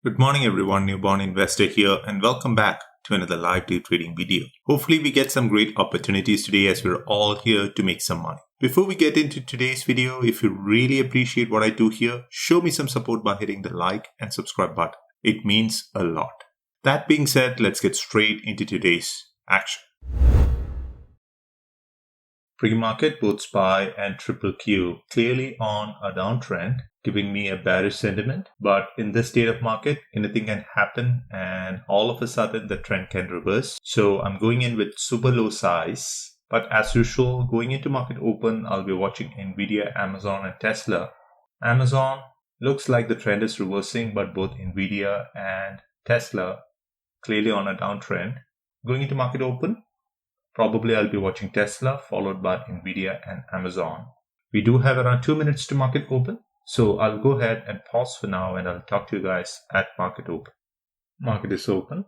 Good morning everyone, Newborn Investor here and welcome back to another live day trading video. Hopefully we get some great opportunities today as we're all here to make some money. Before we get into today's video, if you really appreciate what I do here, show me some support by hitting the like and subscribe button. It means a lot. That being said, let's get straight into today's action. Pre-market, both SPY and Triple Q clearly on a downtrend, giving me a bearish sentiment. But in this state of market, anything can happen and all of a sudden the trend can reverse. So I'm going in with super low size. But as usual, going into market open, I'll be watching Nvidia, Amazon and Tesla. Amazon looks like the trend is reversing, but both Nvidia and Tesla clearly on a downtrend. Going into market open, probably I'll be watching Tesla, followed by Nvidia and Amazon. We do have around 2 minutes to market open. So I'll go ahead and pause for now and I'll talk to you guys at market open. Market is open.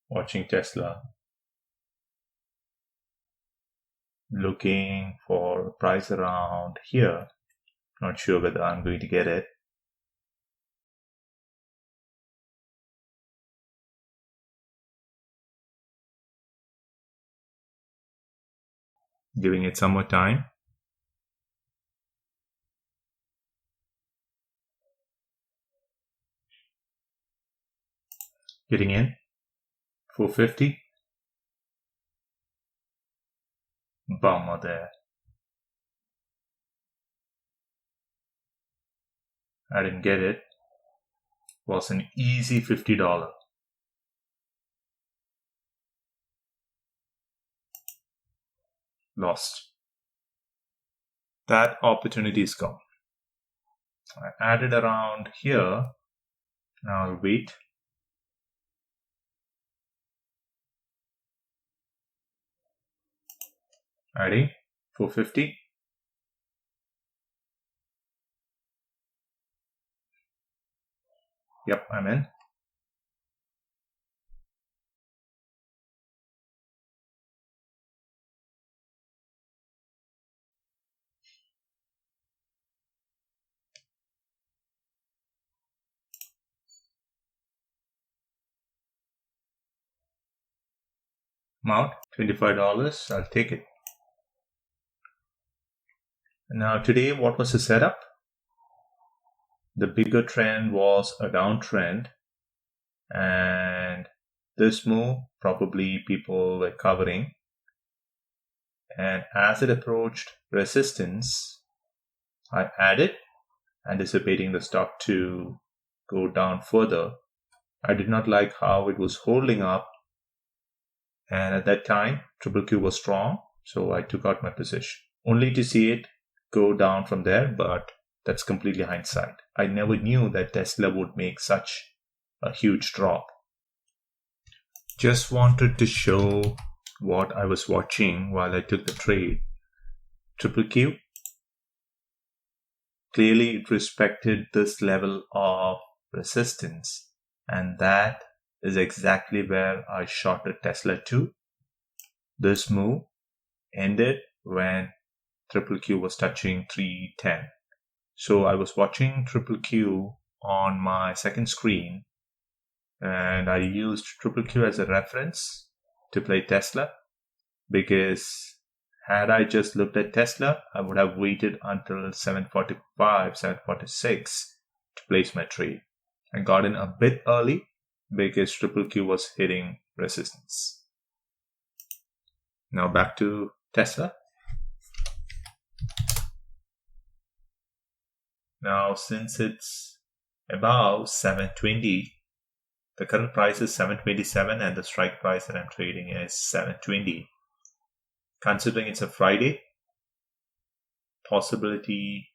Watching Tesla. Looking for a price around here. Not sure whether I'm going to get it. Giving it some more time. Getting in. 450. Bummer there. I didn't get it. Was an easy $50. Lost. That opportunity is gone. I added around here. Now I'll wait. Adding 450. Yep, I'm in. Amount $25. I'll take it. Now today, what was the setup? The bigger trend was a downtrend, and this move probably people were covering, and as it approached resistance, I added, anticipating the stock to go down further. I did not like how it was holding up, and at that time Triple Q was strong, so I took out my position only to see it go down from there, but that's completely hindsight. I never knew that Tesla would make such a huge drop. Just wanted to show what I was watching while I took the trade. Triple Q. Clearly it respected this level of resistance, and that is exactly where I shorted Tesla to. This move ended when Triple Q was touching 310. So I was watching Triple Q on my second screen, and I used Triple Q as a reference to play Tesla, because had I just looked at Tesla, I would have waited until 745, 746 to place my trade. I got in a bit early because Triple Q was hitting resistance. Now back to Tesla. Now, since it's above 720, the current price is 727 and the strike price that I'm trading is 720. Considering it's a Friday, possibility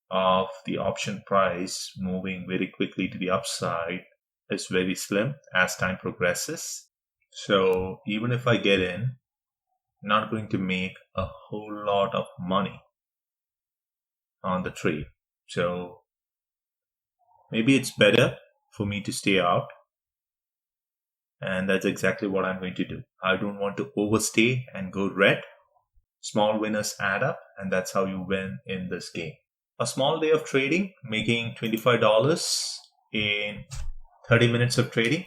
of the option price moving very quickly to the upside is very slim as time progresses. So even if I get in, I'm not going to make a whole lot of money on the trade. So maybe it's better for me to stay out, and that's exactly what I'm going to do. I don't want to overstay and go red. Small winners add up, and that's how you win in this game. A small day of trading, making $25 in 30 minutes of trading,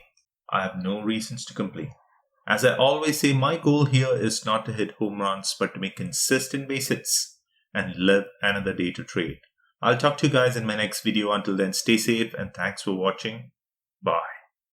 I have no reasons to complain. As I always say, my goal here is not to hit home runs, but to make consistent base hits and live another day to trade. I'll talk to you guys in my next video. Until then, stay safe and thanks for watching. Bye.